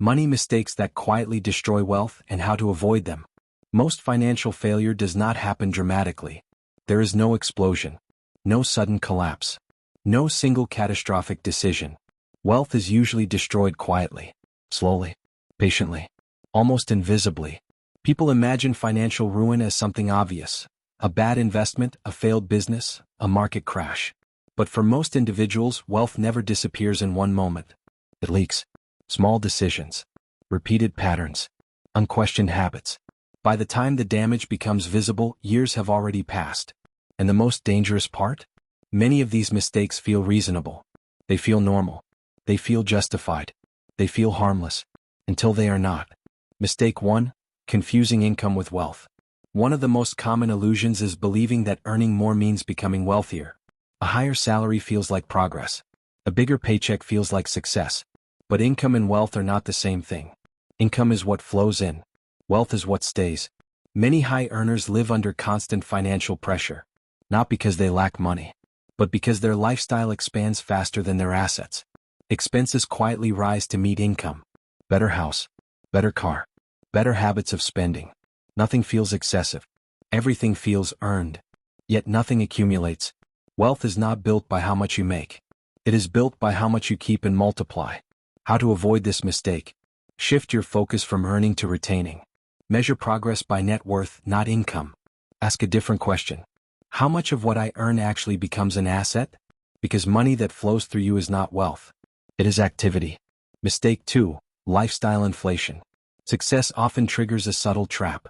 Money mistakes that quietly destroy wealth and how to avoid them. Most financial failure does not happen dramatically. There is no explosion, no sudden collapse, no single catastrophic decision. Wealth is usually destroyed quietly, slowly, patiently, almost invisibly. People imagine financial ruin as something obvious, a bad investment, a failed business, a market crash. But for most individuals, wealth never disappears in one moment. It leaks. Small decisions, repeated patterns, unquestioned habits. By the time the damage becomes visible, years have already passed. And the most dangerous part? Many of these mistakes feel reasonable. They feel normal. They feel justified. They feel harmless. Until they are not. Mistake 1. Confusing income with wealth. One of the most common illusions is believing that earning more means becoming wealthier. A higher salary feels like progress. A bigger paycheck feels like success. But income and wealth are not the same thing. Income is what flows in. Wealth is what stays. Many high earners live under constant financial pressure. Not because they lack money, but because their lifestyle expands faster than their assets. Expenses quietly rise to meet income. Better house, better car, better habits of spending. Nothing feels excessive. Everything feels earned. Yet nothing accumulates. Wealth is not built by how much you make. It is built by how much you keep and multiply. How to avoid this mistake? Shift your focus from earning to retaining. Measure progress by net worth, not income. Ask a different question. How much of what I earn actually becomes an asset? Because money that flows through you is not wealth. It is activity. Mistake 2. Lifestyle inflation. Success often triggers a subtle trap.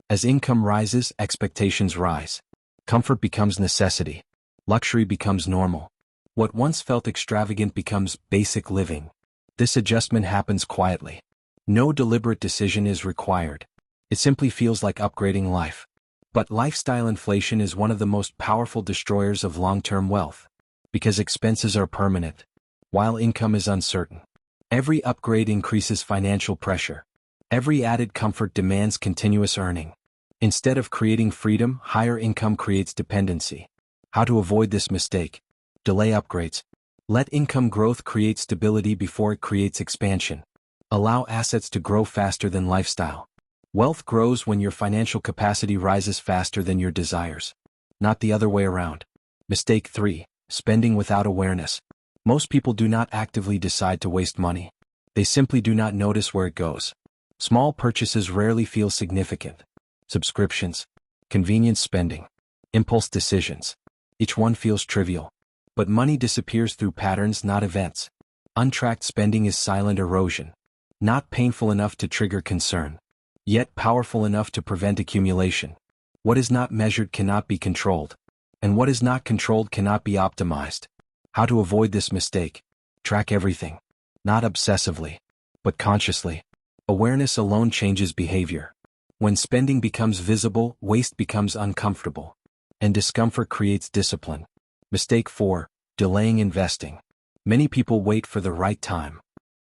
As income rises, expectations rise. Comfort becomes necessity. Luxury becomes normal. What once felt extravagant becomes basic living. This adjustment happens quietly. No deliberate decision is required. It simply feels like upgrading life. But lifestyle inflation is one of the most powerful destroyers of long-term wealth. Because expenses are permanent, while income is uncertain. Every upgrade increases financial pressure. Every added comfort demands continuous earning. Instead of creating freedom, higher income creates dependency. How to avoid this mistake? Delay upgrades. Let income growth create stability before it creates expansion. Allow assets to grow faster than lifestyle. Wealth grows when your financial capacity rises faster than your desires. Not the other way around. Mistake 3. Spending without awareness. Most people do not actively decide to waste money. They simply do not notice where it goes. Small purchases rarely feel significant. Subscriptions, convenience spending, impulse decisions. Each one feels trivial. But money disappears through patterns, not events. Untracked spending is silent erosion. Not painful enough to trigger concern, yet powerful enough to prevent accumulation. What is not measured cannot be controlled, and what is not controlled cannot be optimized. How to avoid this mistake? Track everything. Not obsessively, but consciously. Awareness alone changes behavior. When spending becomes visible, waste becomes uncomfortable, and discomfort creates discipline. Mistake 4. Delaying investing. Many people wait for the right time.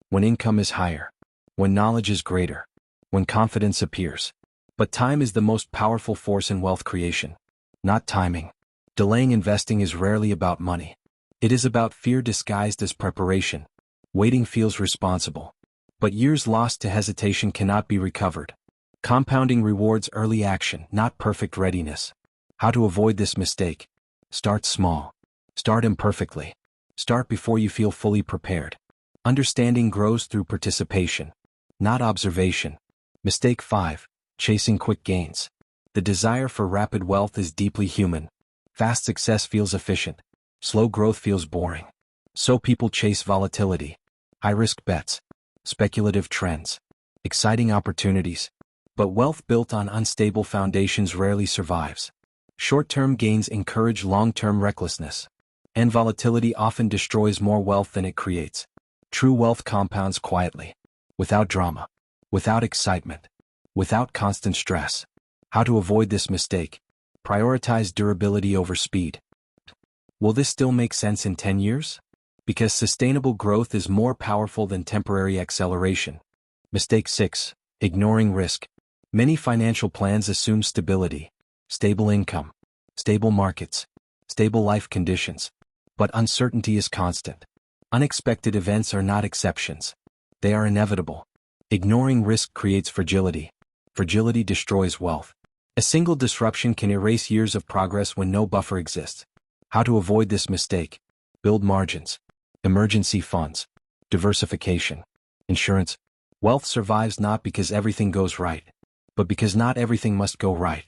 When income is higher. When knowledge is greater. When confidence appears. But time is the most powerful force in wealth creation. Not timing. Delaying investing is rarely about money. It is about fear disguised as preparation. Waiting feels responsible. But years lost to hesitation cannot be recovered. Compounding rewards early action, not perfect readiness. How to avoid this mistake? Start small. Start imperfectly. Start before you feel fully prepared. Understanding grows through participation, not observation. Mistake 5. Chasing quick gains. The desire for rapid wealth is deeply human. Fast success feels efficient. Slow growth feels boring. So people chase volatility, high-risk bets, speculative trends, exciting opportunities. But wealth built on unstable foundations rarely survives. Short-term gains encourage long-term recklessness. And volatility often destroys more wealth than it creates. True wealth compounds quietly, without drama, without excitement, without constant stress. How to avoid this mistake? Prioritize durability over speed. Will this still make sense in 10 years? Because sustainable growth is more powerful than temporary acceleration. Mistake 6. Ignoring risk. Many financial plans assume stability, stable income, stable markets, stable life conditions. But uncertainty is constant. Unexpected events are not exceptions. They are inevitable. Ignoring risk creates fragility. Fragility destroys wealth. A single disruption can erase years of progress when no buffer exists. How to avoid this mistake? Build margins. Emergency funds. Diversification. Insurance. Wealth survives not because everything goes right, but because not everything must go right.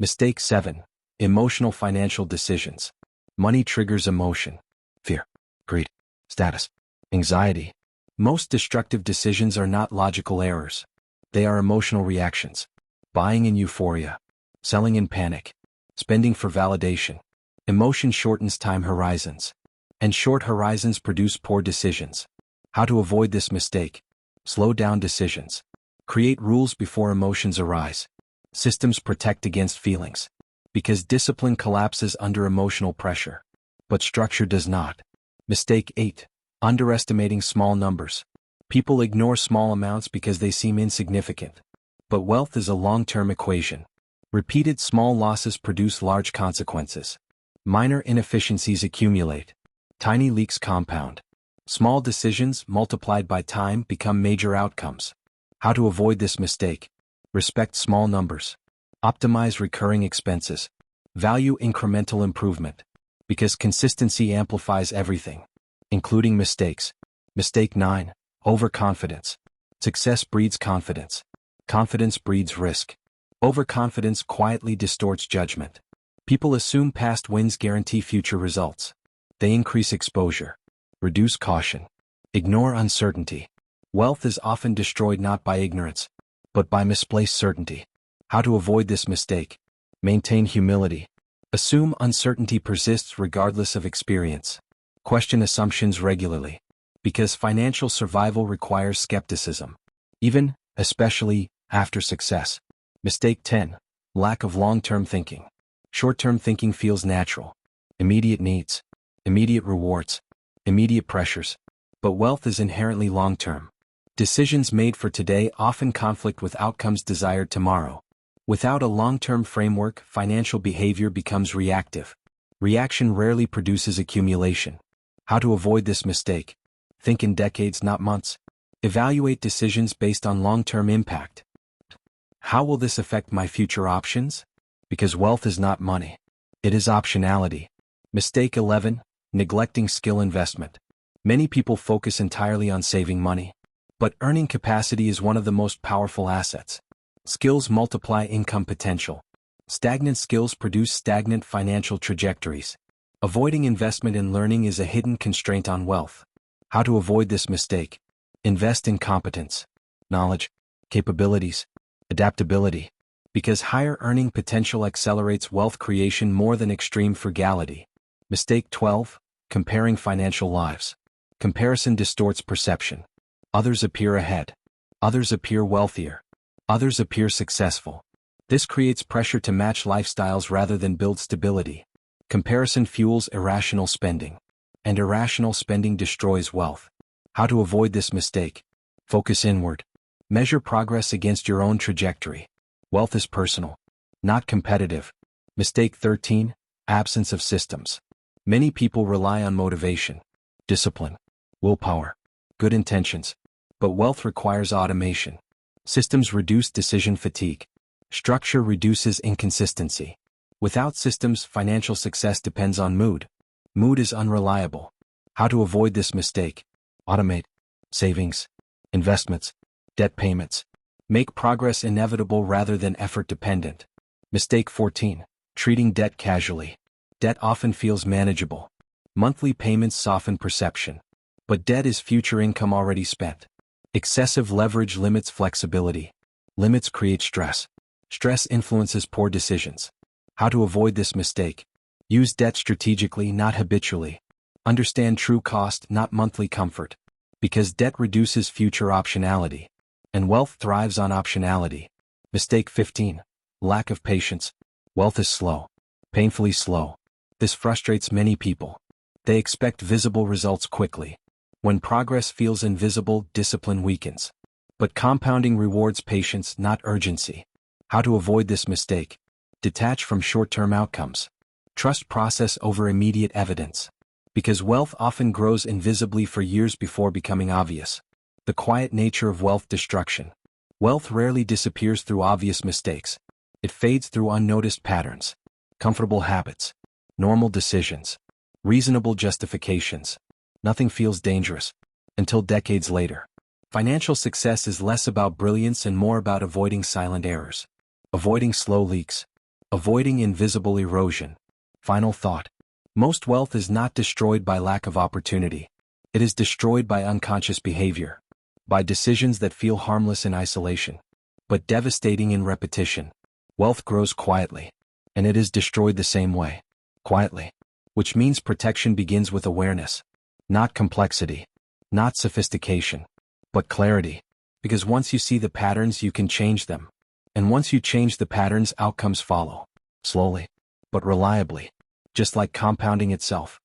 Mistake 7. Emotional financial decisions. Money triggers emotion. Fear, greed, status, anxiety. Most destructive decisions are not logical errors. They are emotional reactions. Buying in euphoria. Selling in panic. Spending for validation. Emotion shortens time horizons. And short horizons produce poor decisions. How to avoid this mistake? Slow down decisions. Create rules before emotions arise. Systems protect against feelings. Because discipline collapses under emotional pressure. But structure does not. Mistake 8. Underestimating small numbers. People ignore small amounts because they seem insignificant. But wealth is a long-term equation. Repeated small losses produce large consequences. Minor inefficiencies accumulate. Tiny leaks compound. Small decisions multiplied by time become major outcomes. How to avoid this mistake? Respect small numbers. Optimize recurring expenses. Value incremental improvement. Because consistency amplifies everything, including mistakes. Mistake 9. Overconfidence. Success breeds confidence. Confidence breeds risk. Overconfidence quietly distorts judgment. People assume past wins guarantee future results. They increase exposure. Reduce caution. Ignore uncertainty. Wealth is often destroyed not by ignorance, but by misplaced certainty. How to avoid this mistake? Maintain humility. Assume uncertainty persists regardless of experience. Question assumptions regularly. Because financial survival requires skepticism. Even, especially, after success. Mistake 10. Lack of long-term thinking. Short-term thinking feels natural. Immediate needs. Immediate rewards. Immediate pressures. But wealth is inherently long-term. Decisions made for today often conflict with outcomes desired tomorrow. Without a long-term framework, financial behavior becomes reactive. Reaction rarely produces accumulation. How to avoid this mistake? Think in decades, not months. Evaluate decisions based on long-term impact. How will this affect my future options? Because wealth is not money. It is optionality. Mistake 11. Neglecting skill investment. Many people focus entirely on saving money. But earning capacity is one of the most powerful assets. Skills multiply income potential. Stagnant skills produce stagnant financial trajectories. Avoiding investment in learning is a hidden constraint on wealth. How to avoid this mistake? Invest in competence, knowledge, capabilities, adaptability. Because higher earning potential accelerates wealth creation more than extreme frugality. Mistake 12. Comparing financial lives. Comparison distorts perception. Others appear ahead. Others appear wealthier. Others appear successful. This creates pressure to match lifestyles rather than build stability. Comparison fuels irrational spending. And irrational spending destroys wealth. How to avoid this mistake? Focus inward. Measure progress against your own trajectory. Wealth is personal, not competitive. Mistake 13. Absence of systems. Many people rely on motivation, discipline, willpower, good intentions. But wealth requires automation. Systems reduce decision fatigue. Structure reduces inconsistency. Without systems, financial success depends on mood. Mood is unreliable. How to avoid this mistake? Automate. Savings. Investments. Debt payments. Make progress inevitable rather than effort dependent. Mistake 14. Treating debt casually. Debt often feels manageable. Monthly payments soften perception. But debt is future income already spent. Excessive leverage limits flexibility. Limits create stress. Stress influences poor decisions. How to avoid this mistake? Use debt strategically, not habitually. Understand true cost, not monthly comfort. Because debt reduces future optionality. And wealth thrives on optionality. Mistake 15. Lack of patience. Wealth is slow. Painfully slow. This frustrates many people. They expect visible results quickly. When progress feels invisible, discipline weakens. But compounding rewards patience, not urgency. How to avoid this mistake? Detach from short-term outcomes. Trust process over immediate evidence. Because wealth often grows invisibly for years before becoming obvious. The quiet nature of wealth destruction. Wealth rarely disappears through obvious mistakes. It fades through unnoticed patterns, comfortable habits, normal decisions, reasonable justifications. Nothing feels dangerous until decades later. Financial success is less about brilliance and more about avoiding silent errors, avoiding slow leaks, avoiding invisible erosion. Final thought. Most wealth is not destroyed by lack of opportunity. It is destroyed by unconscious behavior, by decisions that feel harmless in isolation, but devastating in repetition. Wealth grows quietly, and it is destroyed the same way, quietly, which means protection begins with awareness, not complexity, not sophistication, but clarity, because once you see the patterns you can change them, and once you change the patterns outcomes follow, slowly, but reliably, just like compounding itself.